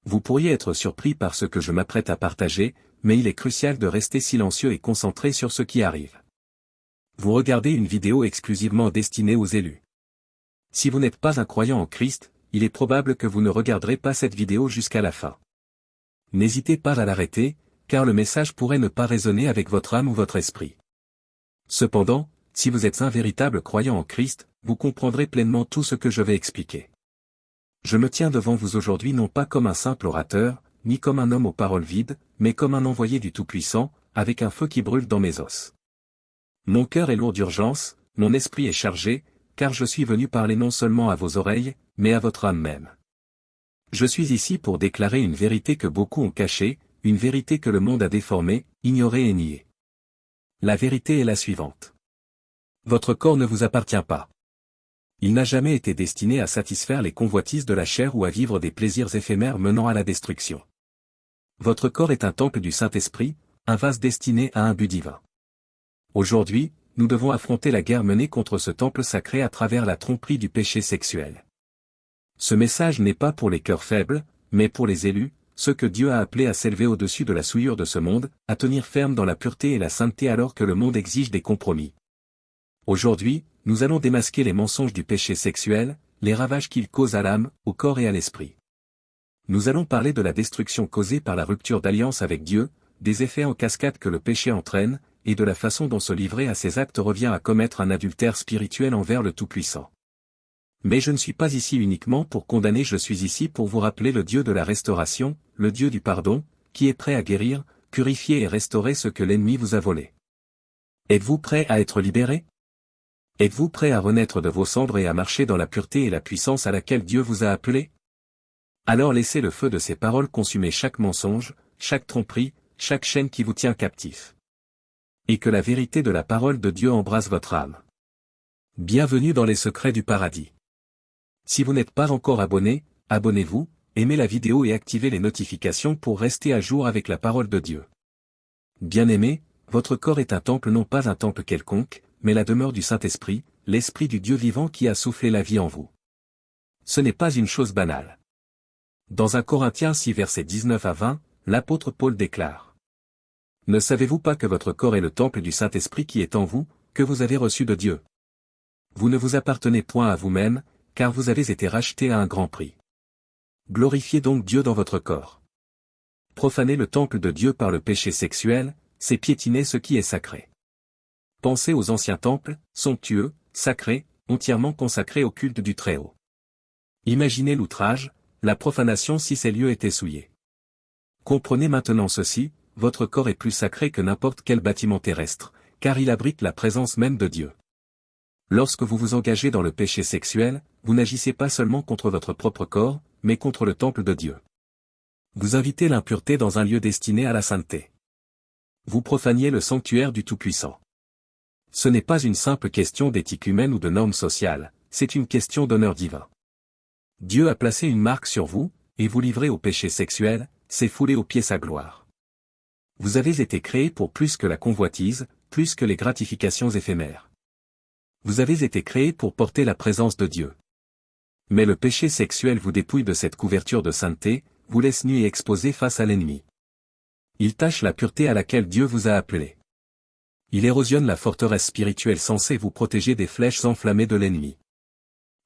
Vous pourriez être surpris par ce que je m'apprête à partager, mais il est crucial de rester silencieux et concentré sur ce qui arrive. Vous regardez une vidéo exclusivement destinée aux élus. Si vous n'êtes pas un croyant en Christ, il est probable que vous ne regarderez pas cette vidéo jusqu'à la fin. N'hésitez pas à l'arrêter, car le message pourrait ne pas résonner avec votre âme ou votre esprit. Cependant, si vous êtes un véritable croyant en Christ, vous comprendrez pleinement tout ce que je vais expliquer. Je me tiens devant vous aujourd'hui non pas comme un simple orateur, ni comme un homme aux paroles vides, mais comme un envoyé du Tout-Puissant, avec un feu qui brûle dans mes os. Mon cœur est lourd d'urgence, mon esprit est chargé, car je suis venu parler non seulement à vos oreilles, mais à votre âme même. Je suis ici pour déclarer une vérité que beaucoup ont cachée, une vérité que le monde a déformée, ignorée et niée. La vérité est la suivante. Votre corps ne vous appartient pas. Il n'a jamais été destiné à satisfaire les convoitises de la chair ou à vivre des plaisirs éphémères menant à la destruction. Votre corps est un temple du Saint-Esprit, un vase destiné à un but divin. Aujourd'hui, nous devons affronter la guerre menée contre ce temple sacré à travers la tromperie du péché sexuel. Ce message n'est pas pour les cœurs faibles, mais pour les élus, ceux que Dieu a appelés à s'élever au-dessus de la souillure de ce monde, à tenir ferme dans la pureté et la sainteté alors que le monde exige des compromis. Aujourd'hui, nous allons démasquer les mensonges du péché sexuel, les ravages qu'il cause à l'âme, au corps et à l'esprit. Nous allons parler de la destruction causée par la rupture d'alliance avec Dieu, des effets en cascade que le péché entraîne, et de la façon dont se livrer à ces actes revient à commettre un adultère spirituel envers le Tout-Puissant. Mais je ne suis pas ici uniquement pour condamner, je suis ici pour vous rappeler le Dieu de la restauration, le Dieu du pardon, qui est prêt à guérir, purifier et restaurer ce que l'ennemi vous a volé. Êtes-vous prêt à être libéré ? Êtes-vous prêt à renaître de vos cendres et à marcher dans la pureté et la puissance à laquelle Dieu vous a appelé ? Alors laissez le feu de ces paroles consumer chaque mensonge, chaque tromperie, chaque chaîne qui vous tient captif. Et que la vérité de la parole de Dieu embrasse votre âme. Bienvenue dans les secrets du paradis. Si vous n'êtes pas encore abonné, abonnez-vous, aimez la vidéo et activez les notifications pour rester à jour avec la parole de Dieu. Bien-aimés, votre corps est un temple, non pas un temple quelconque, mais la demeure du Saint-Esprit, l'Esprit du Dieu vivant qui a soufflé la vie en vous. Ce n'est pas une chose banale. Dans 1 Corinthiens 6 versets 19 à 20, l'apôtre Paul déclare : Ne savez-vous pas que votre corps est le temple du Saint-Esprit qui est en vous, que vous avez reçu de Dieu ? Vous ne vous appartenez point à vous-même, car vous avez été rachetés à un grand prix. Glorifiez donc Dieu dans votre corps. Profaner le temple de Dieu par le péché sexuel, c'est piétiner ce qui est sacré. Pensez aux anciens temples, somptueux, sacrés, entièrement consacrés au culte du Très-Haut. Imaginez l'outrage, la profanation si ces lieux étaient souillés. Comprenez maintenant ceci, votre corps est plus sacré que n'importe quel bâtiment terrestre, car il abrite la présence même de Dieu. Lorsque vous vous engagez dans le péché sexuel, vous n'agissez pas seulement contre votre propre corps, mais contre le temple de Dieu. Vous invitez l'impureté dans un lieu destiné à la sainteté. Vous profaniez le sanctuaire du Tout-Puissant. Ce n'est pas une simple question d'éthique humaine ou de normes sociales, c'est une question d'honneur divin. Dieu a placé une marque sur vous, et vous livrez au péché sexuel, c'est fouler aux pieds sa gloire. Vous avez été créés pour plus que la convoitise, plus que les gratifications éphémères. Vous avez été créés pour porter la présence de Dieu. Mais le péché sexuel vous dépouille de cette couverture de sainteté, vous laisse nu et exposé face à l'ennemi. Il tache la pureté à laquelle Dieu vous a appelé. Il érosionne la forteresse spirituelle censée vous protéger des flèches enflammées de l'ennemi.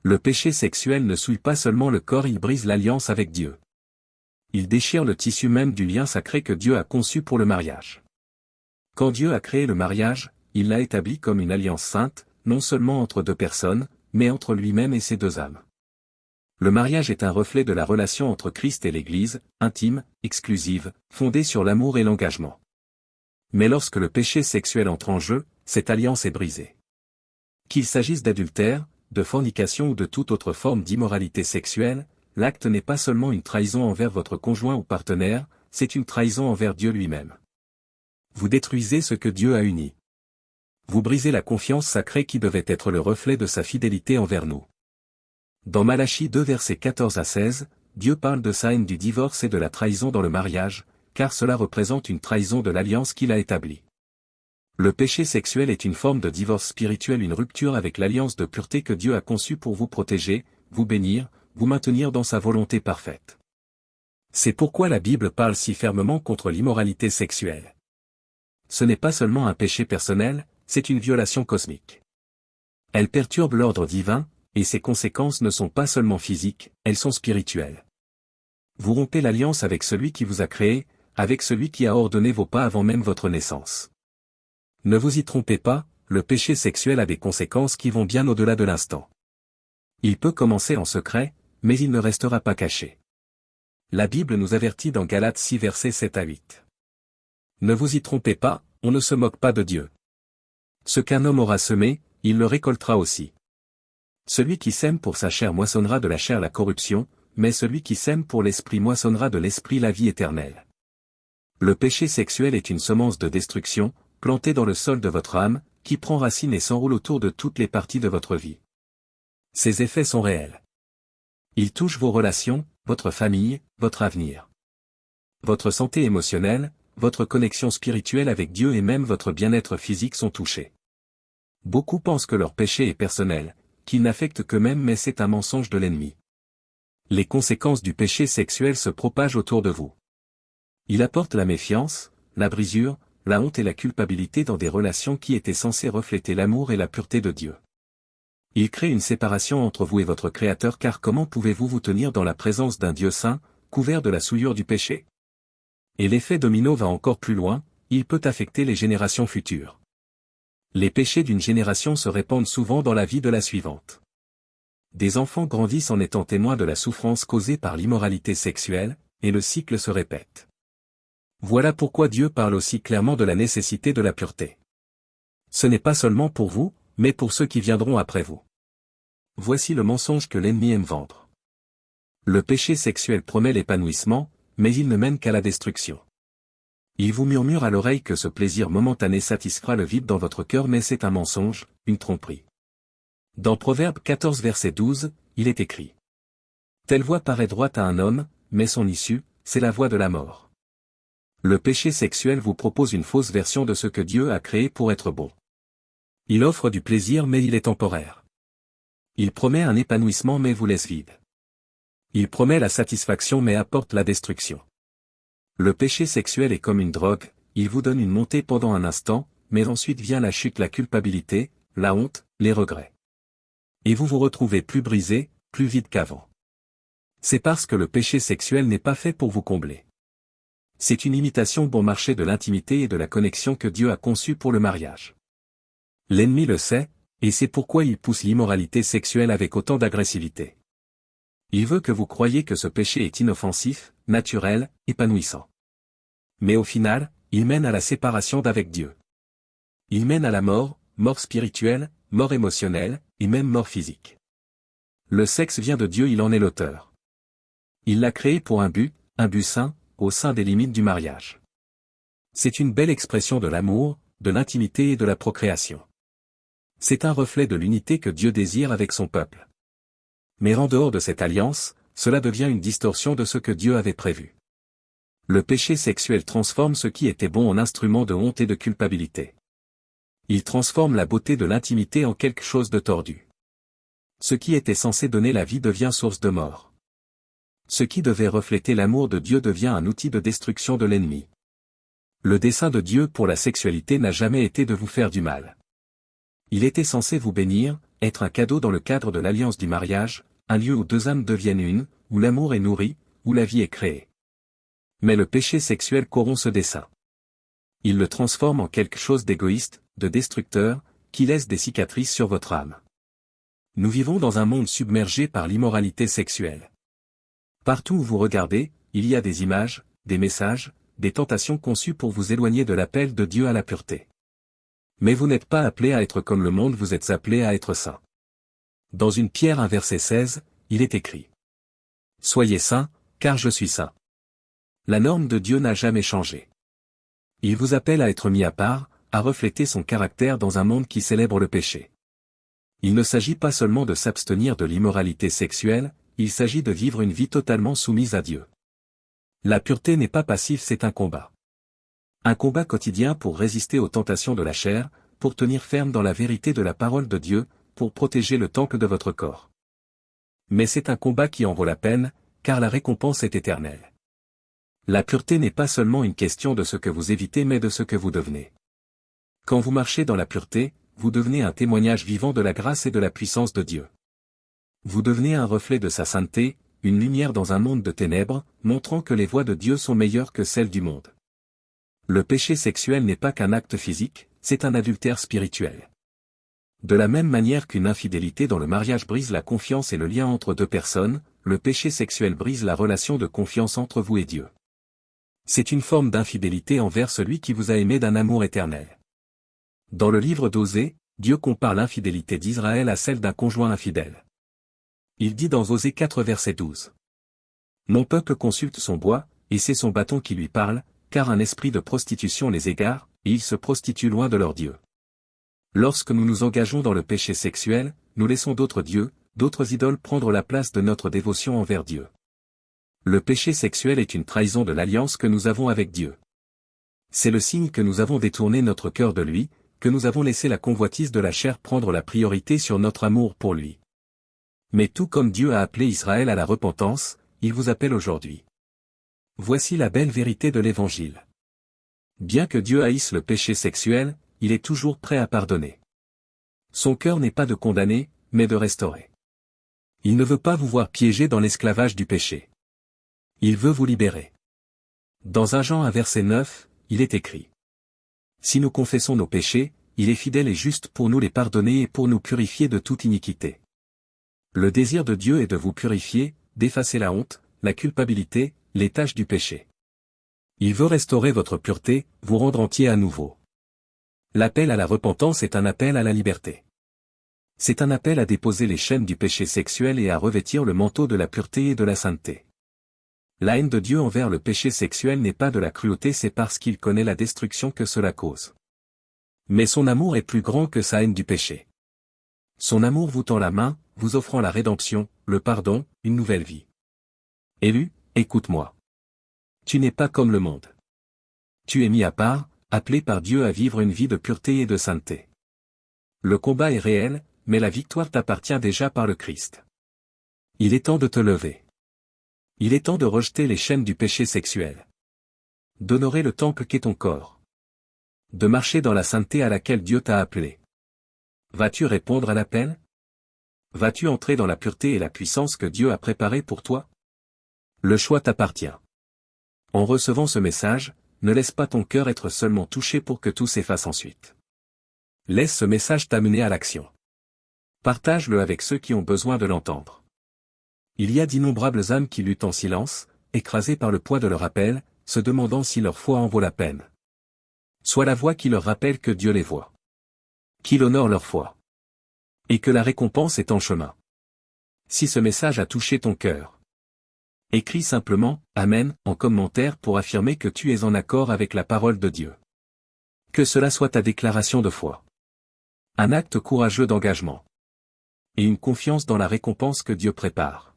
Le péché sexuel ne souille pas seulement le corps, il brise l'alliance avec Dieu. Il déchire le tissu même du lien sacré que Dieu a conçu pour le mariage. Quand Dieu a créé le mariage, il l'a établi comme une alliance sainte, non seulement entre deux personnes, mais entre lui-même et ses deux âmes. Le mariage est un reflet de la relation entre Christ et l'Église, intime, exclusive, fondée sur l'amour et l'engagement. Mais lorsque le péché sexuel entre en jeu, cette alliance est brisée. Qu'il s'agisse d'adultère, de fornication ou de toute autre forme d'immoralité sexuelle, l'acte n'est pas seulement une trahison envers votre conjoint ou partenaire, c'est une trahison envers Dieu lui-même. Vous détruisez ce que Dieu a uni. Vous brisez la confiance sacrée qui devait être le reflet de sa fidélité envers nous. Dans Malachie 2 versets 14 à 16, Dieu parle de sa haine du divorce et de la trahison dans le mariage, car cela représente une trahison de l'alliance qu'il a établie. Le péché sexuel est une forme de divorce spirituel, une rupture avec l'alliance de pureté que Dieu a conçue pour vous protéger, vous bénir, vous maintenir dans sa volonté parfaite. C'est pourquoi la Bible parle si fermement contre l'immoralité sexuelle. Ce n'est pas seulement un péché personnel, c'est une violation cosmique. Elle perturbe l'ordre divin, et ses conséquences ne sont pas seulement physiques, elles sont spirituelles. Vous rompez l'alliance avec celui qui vous a créé, avec celui qui a ordonné vos pas avant même votre naissance. Ne vous y trompez pas, le péché sexuel a des conséquences qui vont bien au-delà de l'instant. Il peut commencer en secret, mais il ne restera pas caché. La Bible nous avertit dans Galates 6 versets 7 à 8. Ne vous y trompez pas, on ne se moque pas de Dieu. Ce qu'un homme aura semé, il le récoltera aussi. Celui qui sème pour sa chair moissonnera de la chair la corruption, mais celui qui sème pour l'esprit moissonnera de l'esprit la vie éternelle. Le péché sexuel est une semence de destruction, plantée dans le sol de votre âme, qui prend racine et s'enroule autour de toutes les parties de votre vie. Ses effets sont réels. Ils touchent vos relations, votre famille, votre avenir. Votre santé émotionnelle, votre connexion spirituelle avec Dieu et même votre bien-être physique sont touchés. Beaucoup pensent que leur péché est personnel, qu'il n'affecte qu'eux-mêmes, mais c'est un mensonge de l'ennemi. Les conséquences du péché sexuel se propagent autour de vous. Il apporte la méfiance, la brisure, la honte et la culpabilité dans des relations qui étaient censées refléter l'amour et la pureté de Dieu. Il crée une séparation entre vous et votre Créateur, car comment pouvez-vous vous tenir dans la présence d'un Dieu saint, couvert de la souillure du péché? Et l'effet domino va encore plus loin, il peut affecter les générations futures. Les péchés d'une génération se répandent souvent dans la vie de la suivante. Des enfants grandissent en étant témoins de la souffrance causée par l'immoralité sexuelle, et le cycle se répète. Voilà pourquoi Dieu parle aussi clairement de la nécessité de la pureté. Ce n'est pas seulement pour vous, mais pour ceux qui viendront après vous. Voici le mensonge que l'ennemi aime vendre. Le péché sexuel promet l'épanouissement, mais il ne mène qu'à la destruction. Il vous murmure à l'oreille que ce plaisir momentané satisfera le vide dans votre cœur, mais c'est un mensonge, une tromperie. Dans Proverbe 14 verset 12, il est écrit: Telle voie paraît droite à un homme, mais son issue, c'est la voie de la mort. Le péché sexuel vous propose une fausse version de ce que Dieu a créé pour être bon. Il offre du plaisir, mais il est temporaire. Il promet un épanouissement, mais vous laisse vide. Il promet la satisfaction, mais apporte la destruction. Le péché sexuel est comme une drogue, il vous donne une montée pendant un instant, mais ensuite vient la chute, la culpabilité, la honte, les regrets. Et vous vous retrouvez plus brisé, plus vide qu'avant. C'est parce que le péché sexuel n'est pas fait pour vous combler. C'est une imitation bon marché de l'intimité et de la connexion que Dieu a conçue pour le mariage. L'ennemi le sait, et c'est pourquoi il pousse l'immoralité sexuelle avec autant d'agressivité. Il veut que vous croyiez que ce péché est inoffensif, naturel, épanouissant. Mais au final, il mène à la séparation d'avec Dieu. Il mène à la mort, mort spirituelle, mort émotionnelle, et même mort physique. Le sexe vient de Dieu, il en est l'auteur. Il l'a créé pour un but saint, au sein des limites du mariage. C'est une belle expression de l'amour, de l'intimité et de la procréation. C'est un reflet de l'unité que Dieu désire avec son peuple. Mais en dehors de cette alliance, cela devient une distorsion de ce que Dieu avait prévu. Le péché sexuel transforme ce qui était bon en instrument de honte et de culpabilité. Il transforme la beauté de l'intimité en quelque chose de tordu. Ce qui était censé donner la vie devient source de mort. Ce qui devait refléter l'amour de Dieu devient un outil de destruction de l'ennemi. Le dessein de Dieu pour la sexualité n'a jamais été de vous faire du mal. Il était censé vous bénir, être un cadeau dans le cadre de l'alliance du mariage, un lieu où deux âmes deviennent une, où l'amour est nourri, où la vie est créée. Mais le péché sexuel corrompt ce dessein. Il le transforme en quelque chose d'égoïste, de destructeur, qui laisse des cicatrices sur votre âme. Nous vivons dans un monde submergé par l'immoralité sexuelle. Partout où vous regardez, il y a des images, des messages, des tentations conçues pour vous éloigner de l'appel de Dieu à la pureté. Mais vous n'êtes pas appelé à être comme le monde, vous êtes appelé à être saint. Dans 1 Pierre 1 verset 16, il est écrit: Soyez saints, car je suis saint. La norme de Dieu n'a jamais changé. Il vous appelle à être mis à part, à refléter son caractère dans un monde qui célèbre le péché. Il ne s'agit pas seulement de s'abstenir de l'immoralité sexuelle, il s'agit de vivre une vie totalement soumise à Dieu. La pureté n'est pas passive, c'est un combat. Un combat quotidien pour résister aux tentations de la chair, pour tenir ferme dans la vérité de la parole de Dieu, pour protéger le temple de votre corps. Mais c'est un combat qui en vaut la peine, car la récompense est éternelle. La pureté n'est pas seulement une question de ce que vous évitez mais de ce que vous devenez. Quand vous marchez dans la pureté, vous devenez un témoignage vivant de la grâce et de la puissance de Dieu. Vous devenez un reflet de sa sainteté, une lumière dans un monde de ténèbres, montrant que les voies de Dieu sont meilleures que celles du monde. Le péché sexuel n'est pas qu'un acte physique, c'est un adultère spirituel. De la même manière qu'une infidélité dans le mariage brise la confiance et le lien entre deux personnes, le péché sexuel brise la relation de confiance entre vous et Dieu. C'est une forme d'infidélité envers celui qui vous a aimé d'un amour éternel. Dans le livre d'Osée, Dieu compare l'infidélité d'Israël à celle d'un conjoint infidèle. Il dit dans Osée 4 verset 12. Mon peuple consulte son bois, et c'est son bâton qui lui parle, car un esprit de prostitution les égare, et ils se prostituent loin de leur Dieu. Lorsque nous nous engageons dans le péché sexuel, nous laissons d'autres dieux, d'autres idoles prendre la place de notre dévotion envers Dieu. Le péché sexuel est une trahison de l'alliance que nous avons avec Dieu. C'est le signe que nous avons détourné notre cœur de lui, que nous avons laissé la convoitise de la chair prendre la priorité sur notre amour pour lui. Mais tout comme Dieu a appelé Israël à la repentance, il vous appelle aujourd'hui. Voici la belle vérité de l'Évangile. Bien que Dieu haïsse le péché sexuel, il est toujours prêt à pardonner. Son cœur n'est pas de condamner, mais de restaurer. Il ne veut pas vous voir piégé dans l'esclavage du péché. Il veut vous libérer. Dans 1 Jean 1 verset 9, il est écrit. Si nous confessons nos péchés, il est fidèle et juste pour nous les pardonner et pour nous purifier de toute iniquité. Le désir de Dieu est de vous purifier, d'effacer la honte, la culpabilité, les taches du péché. Il veut restaurer votre pureté, vous rendre entier à nouveau. L'appel à la repentance est un appel à la liberté. C'est un appel à déposer les chaînes du péché sexuel et à revêtir le manteau de la pureté et de la sainteté. La haine de Dieu envers le péché sexuel n'est pas de la cruauté, c'est parce qu'il connaît la destruction que cela cause. Mais son amour est plus grand que sa haine du péché. Son amour vous tend la main, vous offrant la rédemption, le pardon, une nouvelle vie. Élu, écoute-moi. Tu n'es pas comme le monde. Tu es mis à part, appelé par Dieu à vivre une vie de pureté et de sainteté. Le combat est réel, mais la victoire t'appartient déjà par le Christ. Il est temps de te lever. Il est temps de rejeter les chaînes du péché sexuel. D'honorer le temple qu'est ton corps. De marcher dans la sainteté à laquelle Dieu t'a appelé. Vas-tu répondre à l'appel? Vas-tu entrer dans la pureté et la puissance que Dieu a préparée pour toi? Le choix t'appartient. En recevant ce message, ne laisse pas ton cœur être seulement touché pour que tout s'efface ensuite. Laisse ce message t'amener à l'action. Partage-le avec ceux qui ont besoin de l'entendre. Il y a d'innombrables âmes qui luttent en silence, écrasées par le poids de leur appel, se demandant si leur foi en vaut la peine. Sois la voix qui leur rappelle que Dieu les voit. Qu'il honore leur foi. Et que la récompense est en chemin. Si ce message a touché ton cœur, écris simplement « Amen » en commentaire pour affirmer que tu es en accord avec la parole de Dieu. Que cela soit ta déclaration de foi. Un acte courageux d'engagement. Et une confiance dans la récompense que Dieu prépare.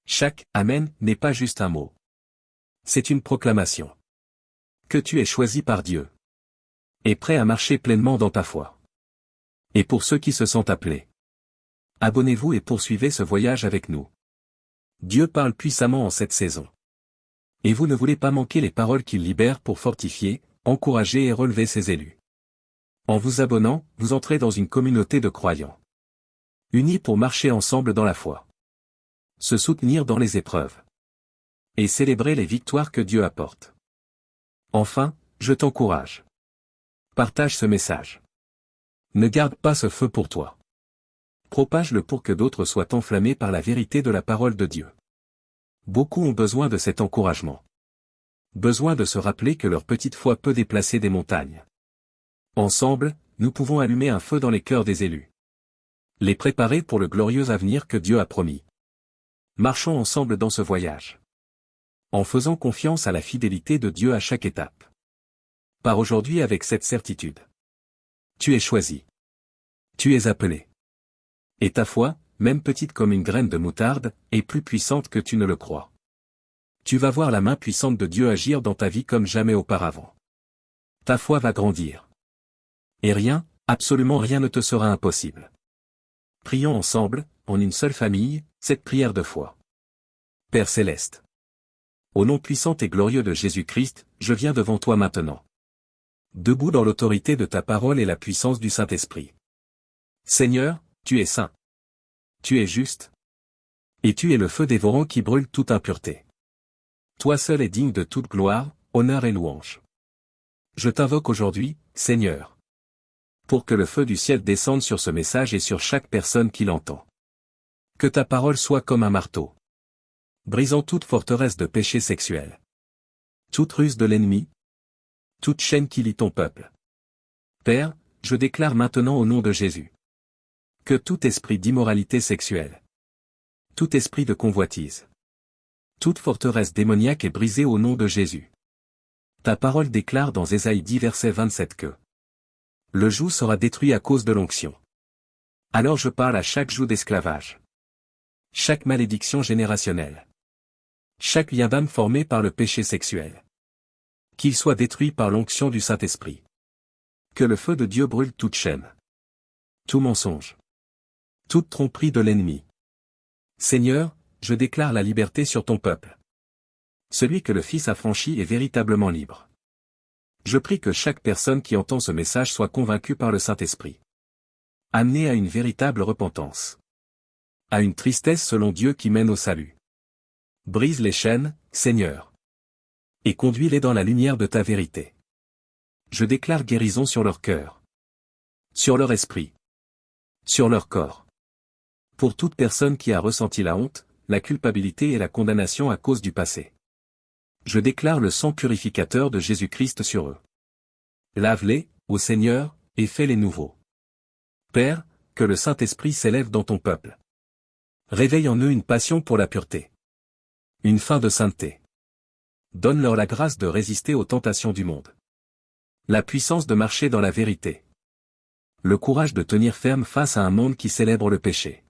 Chaque « Amen » n'est pas juste un mot. C'est une proclamation. Que tu es choisi par Dieu. Et prêt à marcher pleinement dans ta foi. Et pour ceux qui se sentent appelés, abonnez-vous et poursuivez ce voyage avec nous. Dieu parle puissamment en cette saison. Et vous ne voulez pas manquer les paroles qu'il libère pour fortifier, encourager et relever ses élus. En vous abonnant, vous entrez dans une communauté de croyants. Unis pour marcher ensemble dans la foi. Se soutenir dans les épreuves. Et célébrer les victoires que Dieu apporte. Enfin, je t'encourage. Partage ce message. Ne garde pas ce feu pour toi. Propage-le pour que d'autres soient enflammés par la vérité de la parole de Dieu. Beaucoup ont besoin de cet encouragement. Besoin de se rappeler que leur petite foi peut déplacer des montagnes. Ensemble, nous pouvons allumer un feu dans les cœurs des élus. Les préparer pour le glorieux avenir que Dieu a promis. Marchons ensemble dans ce voyage. En faisant confiance à la fidélité de Dieu à chaque étape. Pars aujourd'hui avec cette certitude. Tu es choisi. Tu es appelé. Et ta foi, même petite comme une graine de moutarde, est plus puissante que tu ne le crois. Tu vas voir la main puissante de Dieu agir dans ta vie comme jamais auparavant. Ta foi va grandir. Et rien, absolument rien ne te sera impossible. Prions ensemble, en une seule famille, cette prière de foi. Père céleste. Au nom puissant et glorieux de Jésus-Christ, je viens devant toi maintenant. Debout dans l'autorité de ta parole et la puissance du Saint-Esprit. Seigneur, tu es saint. Tu es juste. Et tu es le feu dévorant qui brûle toute impureté. Toi seul es digne de toute gloire, honneur et louange. Je t'invoque aujourd'hui, Seigneur. Pour que le feu du ciel descende sur ce message et sur chaque personne qui l'entend. Que ta parole soit comme un marteau, brisant toute forteresse de péché sexuel. Toute ruse de l'ennemi. Toute chaîne qui lie ton peuple. Père, je déclare maintenant au nom de Jésus. Que tout esprit d'immoralité sexuelle. Tout esprit de convoitise. Toute forteresse démoniaque est brisée au nom de Jésus. Ta parole déclare dans Ésaïe 10 verset 27 que le joug sera détruit à cause de l'onction. Alors je parle à chaque joug d'esclavage. Chaque malédiction générationnelle. Chaque lien d'âme formé par le péché sexuel. Qu'il soit détruit par l'onction du Saint-Esprit. Que le feu de Dieu brûle toute chaîne. Tout mensonge. Toute tromperie de l'ennemi. Seigneur, je déclare la liberté sur ton peuple. Celui que le Fils a franchi est véritablement libre. Je prie que chaque personne qui entend ce message soit convaincue par le Saint-Esprit. Amenée à une véritable repentance. À une tristesse selon Dieu qui mène au salut. Brise les chaînes, Seigneur. Et conduis-les dans la lumière de ta vérité. Je déclare guérison sur leur cœur. Sur leur esprit. Sur leur corps. Pour toute personne qui a ressenti la honte, la culpabilité et la condamnation à cause du passé. Je déclare le sang purificateur de Jésus-Christ sur eux. Lave-les, ô Seigneur, et fais-les nouveaux. Père, que le Saint-Esprit s'élève dans ton peuple. Réveille en eux une passion pour la pureté. Une faim de sainteté. Donne-leur la grâce de résister aux tentations du monde. La puissance de marcher dans la vérité. Le courage de tenir ferme face à un monde qui célèbre le péché.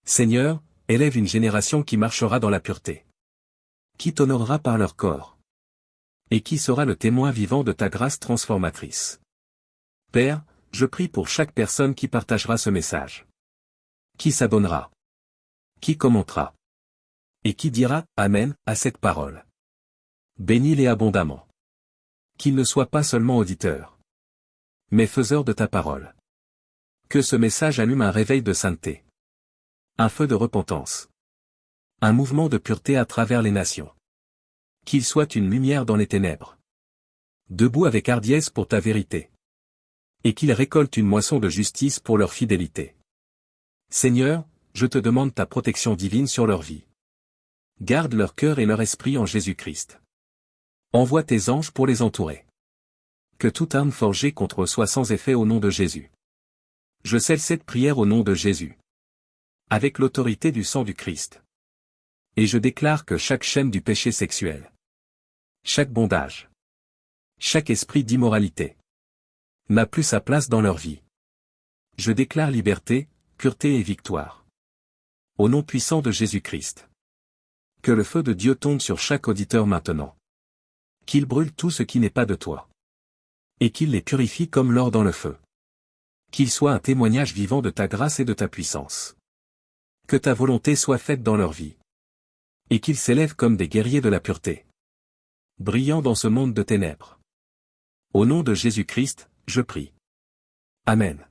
Seigneur, élève une génération qui marchera dans la pureté. Qui t'honorera par leur corps. Et qui sera le témoin vivant de ta grâce transformatrice. Père, je prie pour chaque personne qui partagera ce message. Qui s'abonnera. Qui commentera. Et qui dira « Amen » à cette parole. Bénis-les abondamment. Qu'ils ne soient pas seulement auditeurs, mais faiseurs de ta parole. Que ce message allume un réveil de sainteté. Un feu de repentance. Un mouvement de pureté à travers les nations. Qu'il soit une lumière dans les ténèbres. Debout avec hardiesse pour ta vérité. Et qu'ils récoltent une moisson de justice pour leur fidélité. Seigneur, je te demande ta protection divine sur leur vie. Garde leur cœur et leur esprit en Jésus-Christ. Envoie tes anges pour les entourer. Que toute arme forgée contre eux soit sans effet au nom de Jésus. Je scelle cette prière au nom de Jésus. Avec l'autorité du sang du Christ. Et je déclare que chaque chaîne du péché sexuel, chaque bondage, chaque esprit d'immoralité, n'a plus sa place dans leur vie. Je déclare liberté, pureté et victoire. Au nom puissant de Jésus-Christ. Que le feu de Dieu tombe sur chaque auditeur maintenant. Qu'il brûle tout ce qui n'est pas de toi. Et qu'il les purifie comme l'or dans le feu. Qu'il soit un témoignage vivant de ta grâce et de ta puissance. Que ta volonté soit faite dans leur vie. Et qu'ils s'élèvent comme des guerriers de la pureté. Brillants dans ce monde de ténèbres. Au nom de Jésus-Christ, je prie. Amen.